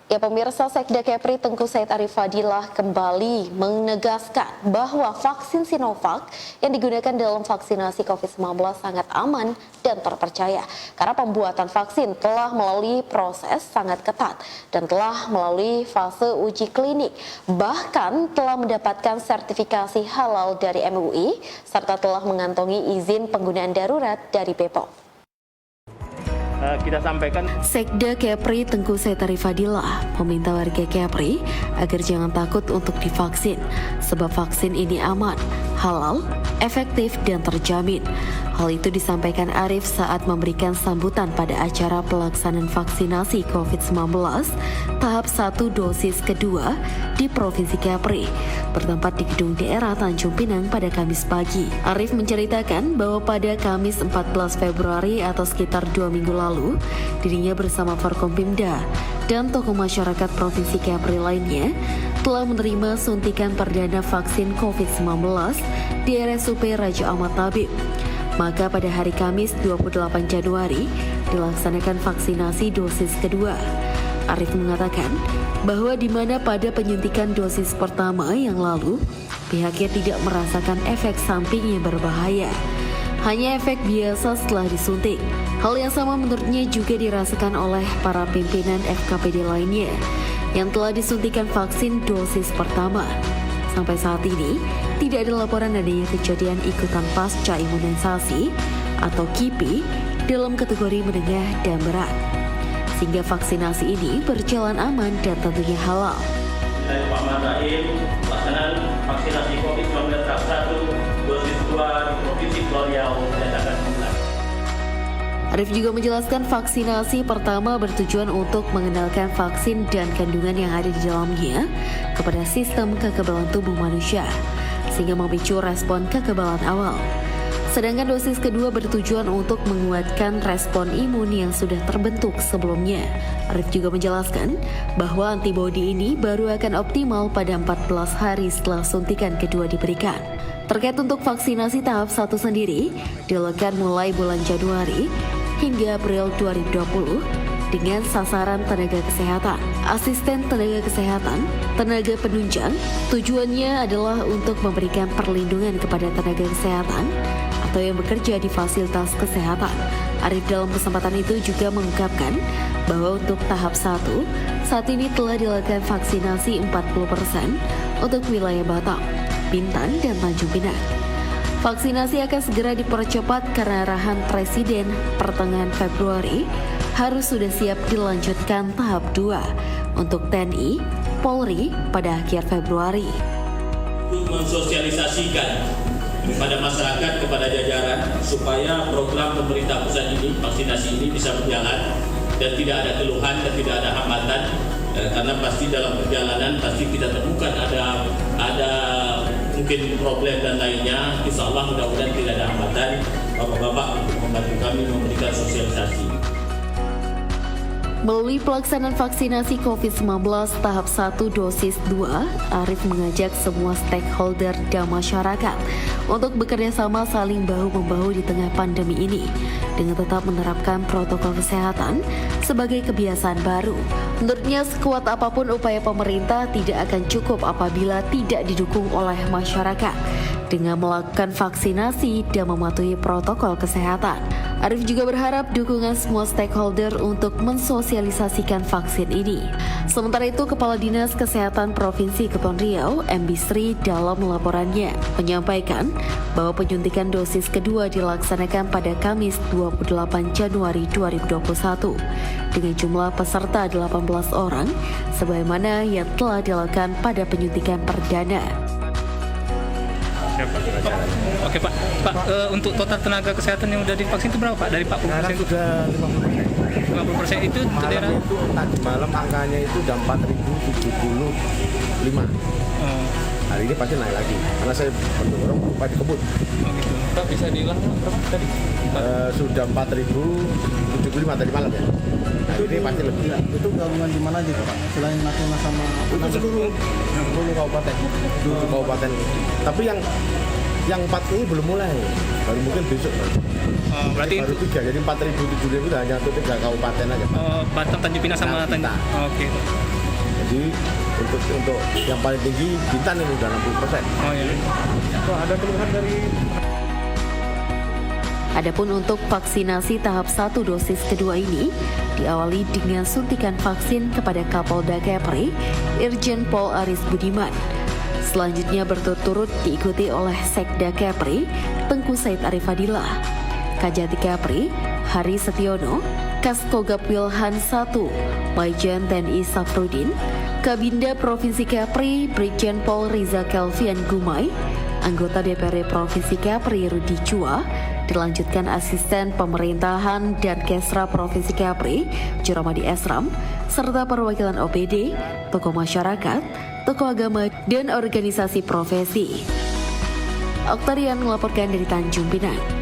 Ya, pemirsa, Sekda Kepri Tengku Said Arif Fadilah kembali menegaskan bahwa vaksin Sinovac yang digunakan dalam vaksinasi COVID-19 sangat aman dan terpercaya karena pembuatan vaksin telah melalui proses sangat ketat dan telah melalui fase uji klinik, bahkan telah mendapatkan sertifikasi halal dari MUI serta telah mengantongi izin penggunaan darurat dari BPOM. Kita sampaikan Sekda Kepri Tengku Said Arif Fadilah meminta warga Kepri agar jangan takut untuk divaksin sebab vaksin ini aman, halal, efektif dan terjamin. Hal itu disampaikan Arif saat memberikan sambutan pada acara pelaksanaan vaksinasi COVID-19 tahap 1 dosis kedua di Provinsi Kepri bertempat di Gedung Daerah Tanjung Pinang pada Kamis pagi. Arif menceritakan bahwa pada Kamis 14 Februari atau sekitar 2 minggu lalu, dirinya bersama Forkompimda dan tokoh masyarakat Provinsi Kepri lainnya telah menerima suntikan perdana vaksin COVID-19 di RSUP Raja Ahmad Tabib. Maka pada hari Kamis 28 Januari dilaksanakan vaksinasi dosis kedua. Arif mengatakan bahwa di mana pada penyuntikan dosis pertama yang lalu, pihaknya tidak merasakan efek samping yang berbahaya. Hanya efek biasa setelah disuntik. Hal yang sama menurutnya juga dirasakan oleh para pimpinan FKPD lainnya yang telah disuntikan vaksin dosis pertama. Sampai saat ini, tidak ada laporan adanya kejadian ikutan pasca imunisasi atau KIPI dalam kategori menengah dan berat. Sehingga vaksinasi ini berjalan aman dan tentunya halal. Dari Pak Madaim, pelaksanaan vaksinasi COVID-19 tahap 1 dosis 2 di Provinsi Pulau Riau dinyatakan mulai. Arif juga menjelaskan vaksinasi pertama bertujuan untuk mengenalkan vaksin dan kandungan yang ada di dalamnya kepada sistem kekebalan tubuh manusia, sehingga memicu respon kekebalan awal. Sedangkan dosis kedua bertujuan untuk menguatkan respon imun yang sudah terbentuk sebelumnya. Arif juga menjelaskan bahwa antibodi ini baru akan optimal pada 14 hari setelah suntikan kedua diberikan. Terkait untuk vaksinasi tahap 1 sendiri, dilakukan mulai bulan Januari hingga April 2020 dengan sasaran tenaga kesehatan, asisten tenaga kesehatan, tenaga penunjang. Tujuannya adalah untuk memberikan perlindungan kepada tenaga kesehatan atau yang bekerja di fasilitas kesehatan. Arif dalam kesempatan itu juga mengungkapkan bahwa untuk tahap 1, saat ini telah dilakukan vaksinasi 40% untuk wilayah Batam, Bintan, dan Tanjung Pinang. Vaksinasi akan segera dipercepat karena arahan Presiden pertengahan Februari harus sudah siap dilanjutkan tahap 2 untuk TNI, Polri pada akhir Februari. Untuk mensosialisasikan kepada masyarakat, kepada jajaran, supaya program pemerintah pusat ini, vaksinasi ini bisa berjalan dan tidak ada keluhan dan tidak ada hambatan, karena pasti dalam perjalanan pasti kita temukan ada mungkin problem dan lainnya. Insya Allah mudah-mudahan tidak ada hambatan. Bapak-bapak untuk membantu kami memberikan sosialisasi. Melalui pelaksanaan vaksinasi COVID-19 tahap 1 dosis 2, Arif mengajak semua stakeholder dan masyarakat untuk bekerja sama saling bahu-membahu di tengah pandemi ini dengan tetap menerapkan protokol kesehatan sebagai kebiasaan baru. Menurutnya, sekuat apapun upaya pemerintah tidak akan cukup apabila tidak didukung oleh masyarakat dengan melakukan vaksinasi dan mematuhi protokol kesehatan. Arif juga berharap dukungan semua stakeholder untuk mensosialisasikan vaksin ini. Sementara itu, Kepala Dinas Kesehatan Provinsi Kepulauan Riau, M. Bisri, dalam laporannya menyampaikan bahwa penyuntikan dosis kedua dilaksanakan pada Kamis 28 Januari 2021 dengan jumlah peserta 18 orang sebagaimana yang telah dilakukan pada penyuntikan perdana. Oke Pak, untuk total tenaga kesehatan yang sudah divaksin itu berapa Pak? Dari 40%? Sekarang sudah 50% itu untuk daerah? Itu tadi malam angkanya itu udah 4.075. Hari ini pasti naik lagi, karena saya mendorong Bupati Kebut. Oh gitu. Pak bisa diulang berapa tadi? Sudah 4.075 tadi malam ya. Hari ini pasti lebih. Itu gabungan di mana aja Pak? Selain Natuna sama Seluruh kabupaten. Seluruh kabupaten. Tapi yang 4 ini belum mulai, baru mungkin besok. Berarti baru 3, jadi 4.075 itu hanya untuk 3 kabupaten aja. Batam, Tanjung Pinang sama Tanjung. Oke. Jadi untuk yang paling tinggi Bintan ini udah 60%. Oh iya. Ada keluhan dari Adapun untuk vaksinasi tahap 1 dosis kedua ini diawali dengan suntikan vaksin kepada Kapolda Kepri, Irjen Pol Aris Budiman. Selanjutnya berturut-turut diikuti oleh Sekda Kepri, Tengku Said Arifadillah, Kajati Kepri, Hari Setiono, Kaskogap Wilhan 1, Majen TNI Safrudin, Kabinda Provinsi Kepri, Brigjen Pol Riza Kelvian Gumai, anggota DPRD Provinsi Kepri Rudi Chua, dilanjutkan Asisten Pemerintahan dan Kesra Provinsi Kepri, Juramadi Esram, serta perwakilan OPD, tokoh masyarakat, tokoh agama, dan organisasi profesi. Oktarian melaporkan dari Tanjung Pinang.